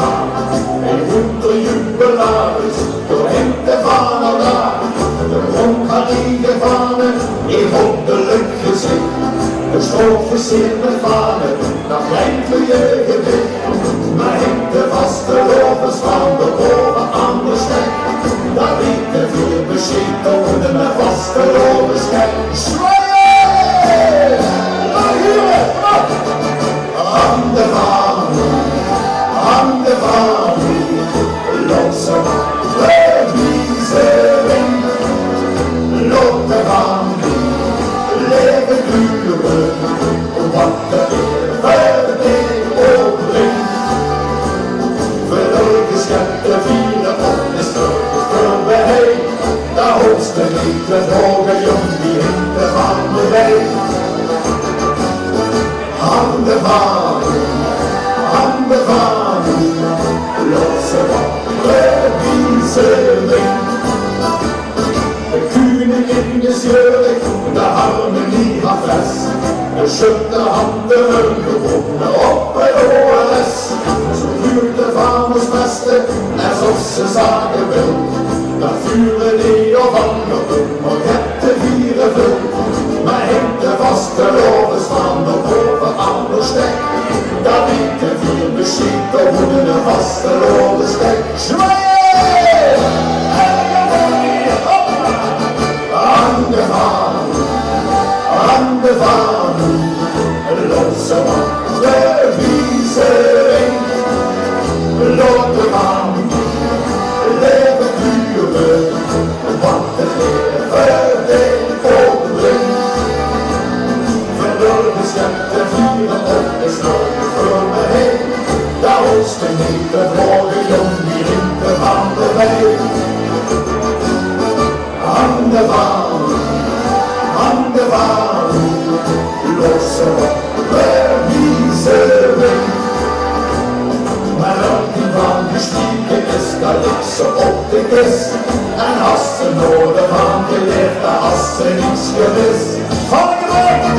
samen. En onder jubilaris, door hem de vader daar. De onkarige vader, in wonderlijk gezicht. De stoofgezinnen vader, dat lijkt me je gewicht. Maar hem de vaste lovers van de boven aan de stek. Dat weet de vier beschikt over de vaste lovers. Kijk, zwaaien! Maar hier, op! Aan de vaan, losse verbiezering. Loop de vaan, leven duren, wat de verdeling. Verloren scheppen vieren op de strook voorbij. De hoogste niet de hoge jong die in de vaan beweegt. Aan de vaan, losse verbiezering. De koningin is jurk, de harmonie had vest. De schudde handen gewonnen op het OLS. Zo vuurt de vaandels beste, alsof ze zagen wil. Dat vuren die of anderen, maar het te vieren wil. Maar hem de vaste lovers van de boven aan de stek. Dat niet te vier beschikt over de vaste lovers. Kijk, zwaaien! Aan de vaan, losse verbiezering. Loop de vaan, leven duren, wat de verdeling. Verloren scheppen vieren op de strook voor me heen. De hoogste niet de hoge jong die in de vaan beweegt. Aan de vaan, losse verbiezering. Maar als die vaan gestiegen is, dan ligt ze op de kist. En als ze nodig aan geleefd, dan als ze niets gewist. Van de grote